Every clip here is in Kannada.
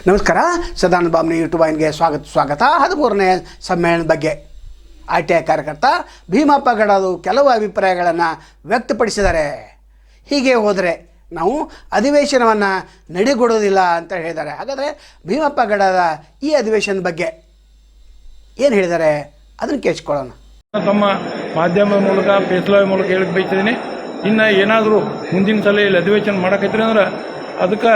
ನಮಸ್ಕಾರ. ಸದಾನಂದ ಬಾಮ್ನಿ ಯೂಟ್ಯೂಬ್ ವಾಹಿನಿಗೆ ಸ್ವಾಗತ. 13ನೇ ಸಮ್ಮೇಳನದ ಬಗ್ಗೆ ITI ಕಾರ್ಯಕರ್ತ ಭೀಮಪ್ಪ ಗಡದು ಕೆಲವು ಅಭಿಪ್ರಾಯಗಳನ್ನು ವ್ಯಕ್ತಪಡಿಸಿದ್ದಾರೆ. ಹೀಗೆ ಹೋದರೆ ನಾವು ಅಧಿವೇಶನವನ್ನು ನಡೆಗೊಡೋದಿಲ್ಲ ಅಂತ ಹೇಳಿದ್ದಾರೆ. ಹಾಗಾದರೆ ಭೀಮಪ್ಪ ಗಡದ ಈ ಅಧಿವೇಶನದ ಬಗ್ಗೆ ಏನು ಹೇಳಿದ್ದಾರೆ ಅದನ್ನು ಕೇಳಿಸ್ಕೊಳ್ಳೋಣ. ತಮ್ಮ ಮಾಧ್ಯಮದ ಮೂಲಕ ಫೇಸ್ಬುಕ್ ಮೂಲಕ ಹೇಳಕ್ಕೆ ಬಯಸಿದ್ದೀನಿ. ಇನ್ನು ಏನಾದರೂ ಮುಂದಿನ ಸಲ ಇಲ್ಲಿ ಅಧಿವೇಶನ ಮಾಡಕತ್ತೀರಿ ಅಂದ್ರೆ ಅದಕ್ಕೆ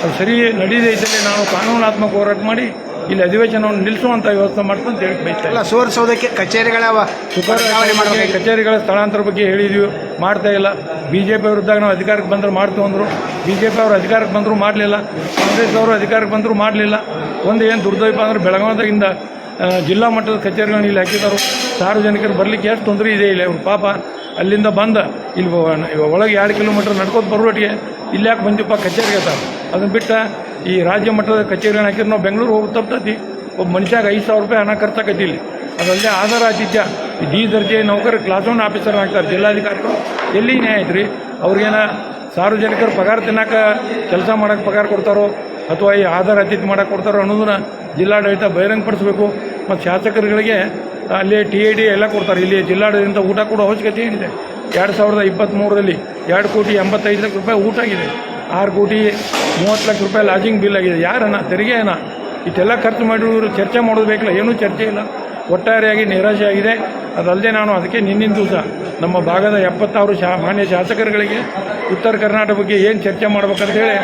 ಅದು ಸರಿ ನಡೀದೇ ಇದ್ದಲ್ಲಿ ನಾವು ಕಾನೂನಾತ್ಮಕ ಹೋರಾಟ ಮಾಡಿ ಇಲ್ಲಿ ಅಧಿವೇಶನವನ್ನು ನಿಲ್ಲಿಸುವಂಥ ವ್ಯವಸ್ಥೆ ಮಾಡ್ಕೊಂಡು ಅಂತ ಹೇಳಕ್ಕೆ ಬಯಸ್ತಾ ಇಲ್ಲ. ಸುವರ್ಸೋದಕ್ಕೆ ಕಚೇರಿಗಳ ಸ್ಥಳಾಂತರ ಬಗ್ಗೆ ಹೇಳಿದ್ವಿ, ಮಾಡ್ತಾ ಇಲ್ಲ. BJP ವಿರುದ್ಧ ನಾವು ಅಧಿಕಾರಕ್ಕೆ ಬಂದರೂ ಮಾಡ್ತೀವಿ ಅಂದರು. BJP ಅವರು ಅಧಿಕಾರಕ್ಕೆ ಬಂದರೂ ಮಾಡಲಿಲ್ಲ, ಕಾಂಗ್ರೆಸ್ ಅವರು ಅಧಿಕಾರಕ್ಕೆ ಬಂದರೂ ಮಾಡಲಿಲ್ಲ. ಒಂದು ಏನು ದುರ್ದೈವ ಅಂದರೆ ಬೆಳಗಾವಿಯಿಂದ ಜಿಲ್ಲಾ ಮಟ್ಟದ ಕಚೇರಿಗಳನ್ನ ಇಲ್ಲಿ ಹಾಕಿದರು. ಸಾರ್ವಜನಿಕರು ಬರಲಿಕ್ಕೆ ಎಷ್ಟು ತೊಂದರೆ ಇದೆ ಇಲ್ಲಿ. ಅವ್ರು ಪಾಪ ಅಲ್ಲಿಂದ ಬಂದ ಇಲ್ಲಿ ಒಳಗೆ 2 ಕಿಲೋಮೀಟರ್ ನಡ್ಕೋತ ಬರೋಟಿಗೆ ಇಲ್ಲಿ ಯಾಕೆ ಬಂದಿಪ್ಪ ಕಚೇರಿಗೆ ಅಂತ. ಅದನ್ನು ಬಿಟ್ಟು ಈ ರಾಜ್ಯ ಮಟ್ಟದ ಕಚೇರಿಗಳನ್ನ ಹಾಕಿದ್ರೆ ನಾವು ಬೆಂಗಳೂರು ಹೋಗಿ ತಪ್ಪತಿ ಒಬ್ಬ ಮನುಷ್ಯಾಗ 5,000 ರೂಪಾಯಿ ಹಣ ಖರ್ಚಾಕೈತಿ ಇಲ್ಲಿ. ಅದಲ್ಲದೆ ಆಧಾರ ಆತಿಥ್ಯ D ದರ್ಜೆ ನೌಕರ ಕ್ಲಾಸ್ 1 ಆಫೀಸರ್ ಆಗ್ತಾರೆ ಜಿಲ್ಲಾಧಿಕಾರಿಗಳು. ಎಲ್ಲಿ ನ್ಯಾಯ ಐತ್ರಿ? ಅವ್ರಿಗೇನ ಸಾರ್ವಜನಿಕರು ಪಗಾರ ತಿನ್ನಕ ಕೆಲಸ ಮಾಡೋಕ್ಕೆ ಪಗಾರ ಕೊಡ್ತಾರೋ ಅಥವಾ ಈ ಆಧಾರ ಆತಿಥ್ಯ ಮಾಡೋಕ್ಕೆ ಕೊಡ್ತಾರೋ ಅನ್ನೋದನ್ನ ಜಿಲ್ಲಾಡಳಿತ ಬಹಿರಂಗಪಡಿಸಬೇಕು. ಮತ್ತು ಶಾಸಕರುಗಳಿಗೆ ಅಲ್ಲಿ TAD ಎಲ್ಲ ಕೊಡ್ತಾರೆ. ಇಲ್ಲಿ ಜಿಲ್ಲಾಡಳಿತ ಊಟ ಕೊಡೋ ಅವಶ್ಯಕತೆ ಏನಿದೆ? 2023ರಲ್ಲಿ 2,85,00,000 ರೂಪಾಯಿ ಊಟ ಆಗಿದೆ. 6,30,00,000 ರೂಪಾಯಿ ಲಾಜಿಂಗ್ ಬಿಲ್ ಆಗಿದೆ. ಯಾರನ್ನ ತೆರಿಗೆ ಏನ ಇಷ್ಟೆಲ್ಲ ಖರ್ಚು ಮಾಡಿದ್ರು ಚರ್ಚೆ ಮಾಡೋದು ಬೇಕಲ್ಲ, ಏನೂ ಚರ್ಚೆ ಇಲ್ಲ. ಒಟ್ಟಾರೆಯಾಗಿ ನಿರಾಶೆ ಆಗಿದೆ. ಅದಲ್ಲದೆ ನಾನು ಅದಕ್ಕೆ ನಿನ್ನಿನ ದಿವಸ ನಮ್ಮ ಭಾಗದ 76 ಮಾನ್ಯ ಶಾಸಕರುಗಳಿಗೆ ಉತ್ತರ ಕರ್ನಾಟಕ ಬಗ್ಗೆ ಏನು ಚರ್ಚೆ ಮಾಡ್ಬೇಕಂತೇಳಿ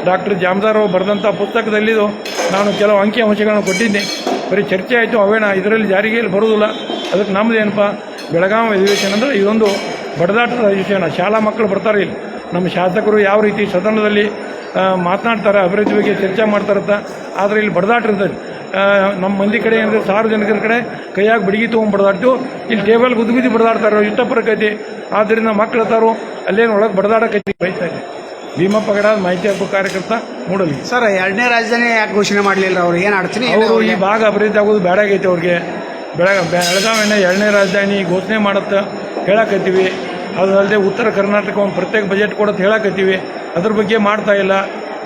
ಡಾಕ್ಟರ್ ಜಾಮದಾರ್ ಅವರು ಬರೆದಂಥ ಪುಸ್ತಕದಲ್ಲಿದ್ದು ನಾನು ಕೆಲವು ಅಂಕಿ ಅಂಶಗಳನ್ನು ಕೊಟ್ಟಿದ್ದೆ. ಬರೀ ಚರ್ಚೆ ಆಯಿತು, ಅವೇನ ಇದರಲ್ಲಿ ಜಾರಿಗೆ ಬರೋದಿಲ್ಲ. ಅದಕ್ಕೆ ನಮ್ಮದು ಏನಪ್ಪ, ಬೆಳಗಾವಿ ಅಧಿವೇಶನ ಅಂದರೆ ಇದೊಂದು ಬಡದಾಟದ ಅಧಿವೇಶನ. ಶಾಲಾ ಮಕ್ಕಳು ಬರ್ತಾರೆ ಇಲ್ಲಿ. ನಮ್ಮ ಶಾಸಕರು ಯಾವ ರೀತಿ ಸದನದಲ್ಲಿ ಮಾತನಾಡ್ತಾರೆ, ಅಭಿವೃದ್ಧಿ ಬಗ್ಗೆ ಚರ್ಚೆ ಮಾಡ್ತಾರಂತ. ಆದರೆ ಇಲ್ಲಿ ಬಡದಾಟ ಇರ್ತದೆ. ನಮ್ಮ ಮಂದಿ ಕಡೆ ಏನಂದರೆ ಸಾರ್ವಜನಿಕರ ಕಡೆ ಕೈಯಾಗಿ ಬಡಿಗೆ ತೊಗೊಂಡು ಬಡದಾಡ್ತೀವಿ, ಇಲ್ಲಿ ಟೇಬಲ್ ಗುದ್ದಿ ಬಡದಾಡ್ತಾರೋ ಇಷ್ಟಪರಕೈತಿ. ಆದ್ದರಿಂದ ಮಕ್ಕಳು ತಾರು ಅಲ್ಲೇನು ಒಳಗೆ ಬಡದಾಡಕೈತಿ ಬೈತಾ ಇದೆ. ಭೀಮಪ್ಪ ಗಡ ಮಾಹಿತಿ ಹಕ್ಕು ಕಾರ್ಯಕರ್ತ ಮೂಡಲಿ. ಸರ್, 2ನೇ ರಾಜಧಾನಿ ಯಾಕೆ ಘೋಷಣೆ ಮಾಡಲಿಲ್ಲ? ಅವ್ರು ಏನು ಅಡಚಣೆ? ಅವರು ಈ ಭಾಗ ಅಭಿವೃದ್ಧಿ ಆಗೋದು ಬೇಡಾಗೈತೆ ಅವ್ರಿಗೆ. ಬೆಳಗಾವಿನ 2ನೇ ರಾಜಧಾನಿ ಘೋಷಣೆ ಮಾಡುತ್ತಾ ಹೇಳಕತ್ತೀವಿ. ಅದಲ್ಲದೆ ಉತ್ತರ ಕರ್ನಾಟಕ ಒಂದು ಪ್ರತ್ಯೇಕ ಬಜೆಟ್ ಕೊಡೋದು ಹೇಳಕತ್ತೀವಿ. ಅದ್ರ ಬಗ್ಗೆ ಮಾಡ್ತಾ ಇಲ್ಲ.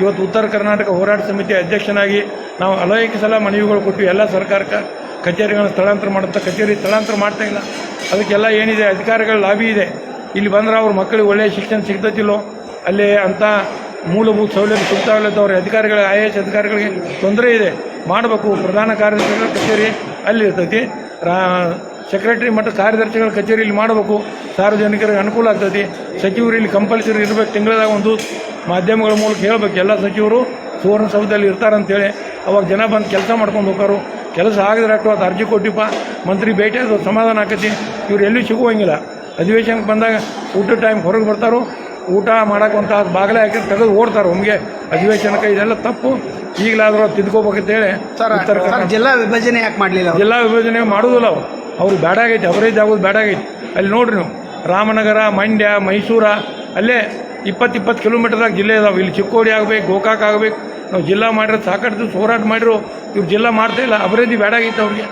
ಇವತ್ತು ಉತ್ತರ ಕರ್ನಾಟಕ ಹೋರಾಟ ಸಮಿತಿ ಅಧ್ಯಕ್ಷನಾಗಿ ನಾವು ಅನೇಕ ಸಲ ಮನವಿಗಳು ಕೊಟ್ಟಿವಿ. ಎಲ್ಲ ಸರ್ಕಾರಕ್ಕೆ ಕಚೇರಿಗಳನ್ನ ಸ್ಥಳಾಂತರ ಮಾಡುತ್ತಾ ಕಚೇರಿ ಸ್ಥಳಾಂತರ ಮಾಡ್ತಾ ಇಲ್ಲ. ಅದಕ್ಕೆಲ್ಲ ಏನಿದೆ ಅಧಿಕಾರಿಗಳ ಲಾಬಿ ಇದೆ. ಇಲ್ಲಿ ಬಂದ್ರೆ ಅವ್ರ ಮಕ್ಕಳಿಗೆ ಒಳ್ಳೆಯ ಶಿಕ್ಷಣ ಸಿಗ್ತತಿಲ್ಲೋ, ಅಲ್ಲಿ ಅಂಥ ಮೂಲಭೂತ ಸೌಲಭ್ಯ ಸಿಗ್ತಾವಿಲ್ಲದ ಅವ್ರ ಅಧಿಕಾರಿಗಳ IAS ಅಧಿಕಾರಿಗಳಿಗೆ ತೊಂದರೆ ಇದೆ. ಮಾಡಬೇಕು. ಪ್ರಧಾನ ಕಾರ್ಯದರ್ಶಿಗಳ ಕಚೇರಿ ಅಲ್ಲಿ ಇರ್ತೈತಿ, ಸೆಕ್ರೆಟರಿ ಮತ್ತು ಕಾರ್ಯದರ್ಶಿಗಳ ಕಚೇರಿ ಇಲ್ಲಿ ಮಾಡಬೇಕು. ಸಾರ್ವಜನಿಕರಿಗೆ ಅನುಕೂಲ ಆಗ್ತೈತಿ. ಸಚಿವರು ಇಲ್ಲಿ ಕಂಪಲ್ಸರಿ ಇರಬೇಕು. ತಿಂಗಳದಾಗ ಒಂದು ಮಾಧ್ಯಮಗಳ ಮೂಲಕ ಹೇಳಬೇಕು, ಎಲ್ಲ ಸಚಿವರು ಸುವರ್ಣಸೌಧದಲ್ಲಿ ಇರ್ತಾರಂತೇಳಿ. ಅವಾಗ ಜನ ಬಂದು ಕೆಲಸ ಮಾಡ್ಕೊಂಡು ಹೋಗಾರು. ಕೆಲಸ ಆಗಿದ್ರೆ ಅದು ಅರ್ಜಿ ಕೊಟ್ಟಿಪ್ಪ, ಮಂತ್ರಿ ಭೇಟಿ ಅದು ಸಮಾಧಾನ ಆಕತಿ. ಇವ್ರು ಎಲ್ಲೂ ಸಿಗುವಂಗಿಲ್ಲ. ಅಧಿವೇಶನಕ್ಕೆ ಬಂದಾಗ ಊಟದ ಟೈಮ್ ಹೊರಗೆ ಬರ್ತಾರೋ, ಊಟ ಮಾಡೋಕ್ಕಂತ ಬಾಗಿಲ ಹಾಕಿ ತೆಗೆದು ಓಡ್ತಾರೆ ಒಮ್ಗೆ ಅಧಿವೇಶನಕ್ಕೆ. ಇದೆಲ್ಲ ತಪ್ಪು. ಈಗಲಾದರೂ ತಿದ್ಕೋಬೇಕಂತೇಳಿ ಉತ್ತರ ಕರ್ನಾಟಕ ಜಿಲ್ಲಾ ವಿಭಜನೆ ಯಾಕೆ ಮಾಡಲಿಲ್ಲ? ಜಿಲ್ಲಾ ವಿಭಜನೆ ಮಾಡೋದಿಲ್ಲ. ಅವ್ರಿಗೆ ಬೇಡಾಗೈತಿ, ಅವರೇಜ್ ಆಗೋದು ಬೇಡಾಗೈತಿ. ಅಲ್ಲಿ ನೋಡ್ರಿ ನೀವು, ರಾಮನಗರ, ಮಂಡ್ಯ, ಮೈಸೂರ ಅಲ್ಲೇ 20 ಕಿಲೋಮೀಟರ್ದಾಗ ಜಿಲ್ಲೆ ಇದಾವೆ. ಇಲ್ಲಿ ಚಿಕ್ಕೋಡಿ ಆಗಬೇಕು, ಗೋಕಾಕ್ ಆಗಬೇಕು. ನಾವು ಜಿಲ್ಲಾ ಮಾಡಿರೋ ಸಾಕಷ್ಟು ಹೋರಾಟ ಮಾಡಿರೋ ಇವ್ರು ಜಿಲ್ಲಾ ಮಾಡ್ತಾ ಇಲ್ಲ. ಅಭಿವೃದ್ಧಿ ಬೇಡಾಗೈತೆ ಅವ್ರಿಗೆ.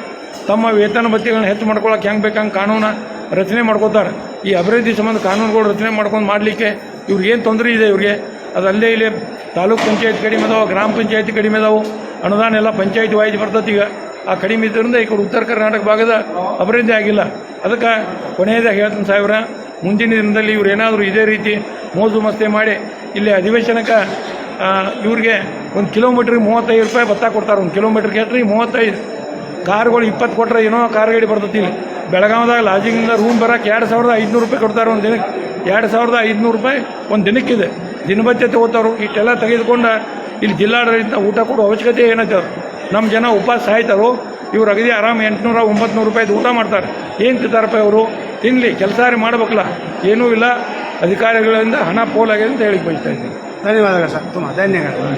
ತಮ್ಮ ವೇತನ ಭತ್ಯೆಗಳನ್ನ ಹೆಚ್ಚು ಮಾಡ್ಕೊಳಕ್ಕೆ ಹೆಂಗೆ ಬೇಕಂಗೆ ಕಾನೂನು ರಚನೆ ಮಾಡ್ಕೋತಾರೆ. ಈ ಅಭಿವೃದ್ಧಿ ಸಂಬಂಧ ಕಾನೂನುಗಳು ರಚನೆ ಮಾಡ್ಕೊಂಡು ಮಾಡಲಿಕ್ಕೆ ಇವ್ರಿಗೆ ಏನು ತೊಂದರೆ ಇದೆ ಇವ್ರಿಗೆ? ಅದಲ್ಲದೆ ಇಲ್ಲಿ ತಾಲೂಕು ಪಂಚಾಯತ್ ಕಡಿಮೆ ಅದಾವೆ, ಗ್ರಾಮ ಪಂಚಾಯತಿ ಕಡಿಮೆ ಅದಾವೆ. ಅನುದಾನ ಎಲ್ಲ ಪಂಚಾಯತಿ ವಾಯ್ದು ಬರ್ತದೆ. ಈಗ ಆ ಕಡಿಮೆ ಇದರಿಂದ ಈ ಕಡೆ ಉತ್ತರ ಕರ್ನಾಟಕ ಭಾಗದ ಅಭಿವೃದ್ಧಿ ಆಗಿಲ್ಲ. ಅದಕ್ಕೆ ಕೊನೆಯದಾಗಿ ಹೇಳ್ತೀನಿ ಸಾಹೇಬ್ರ, ಮುಂದಿನ ದಿನದಲ್ಲಿ ಇವ್ರು ಏನಾದರೂ ಇದೇ ರೀತಿ ಮೋಜು ಮಸ್ತಿ ಮಾಡಿ ಇಲ್ಲಿ ಅಧಿವೇಶನಕ್ಕೆ ಇವ್ರಿಗೆ 1 ಕಿಲೋಮೀಟ್ರಿಗೆ 35 ರೂಪಾಯಿ ಭತ್ತ ಕೊಡ್ತಾರೆ. 1 ಕಿಲೋಮೀಟ್ರಿಗೆ ಎಷ್ಟು ರೀ? 35. ಕಾರ್ಗಳು 20 ಕೊಟ್ಟರೆ ಏನೋ ಕಾರ್ ಗಾಡಿ ಬರ್ತೈತಿ. ಇಲ್ಲಿ ಬೆಳಗಾವಿದಾಗ ಲಾಜಿಂಗಿಂದ ರೂಮ್ ಬರೋಕ್ಕೆ 2,500 ರೂಪಾಯಿ ಕೊಡ್ತಾರೆ ಒಂದು ದಿನಕ್ಕೆ. 2,500 ರೂಪಾಯಿ ಒಂದು ದಿನಕ್ಕಿದೆ. ದಿನಭತ್ಯೆ ತಗೋತಾರು. ಇಷ್ಟೆಲ್ಲ ತೆಗೆದುಕೊಂಡು ಇಲ್ಲಿ ಜಿಲ್ಲಾಡಳಿತ ಊಟ ಕೊಡೋ ಅವಶ್ಯಕತೆ ಏನೈತೆ? ನಮ್ಮ ಜನ ಉಪವಾಸ ಸಾಯ್ತಾರೋ. ಇವ್ರು ಅಗದಿ ಆರಾಮ್ 800-900 ರೂಪಾಯಿದು ಊಟ ಮಾಡ್ತಾರೆ. ಏನು ತಿಂತಾರಪ್ಪ ಇವರು? ತಿನ್ನಲಿ, ಕೆಲಸ ಮಾಡಬೇಕಲ್ಲ. ಏನೂ ಇಲ್ಲ. ಅಧಿಕಾರಿಗಳಿಂದ ಹಣ ಪೋಲಾಗಿದೆ ಅಂತ ಹೇಳಿ ಬಯಸ್ತಾ ಇದ್ದೀನಿ. ಧನ್ಯವಾದಗಳು ಸರ್, ತುಂಬ ಧನ್ಯವಾದಗಳು.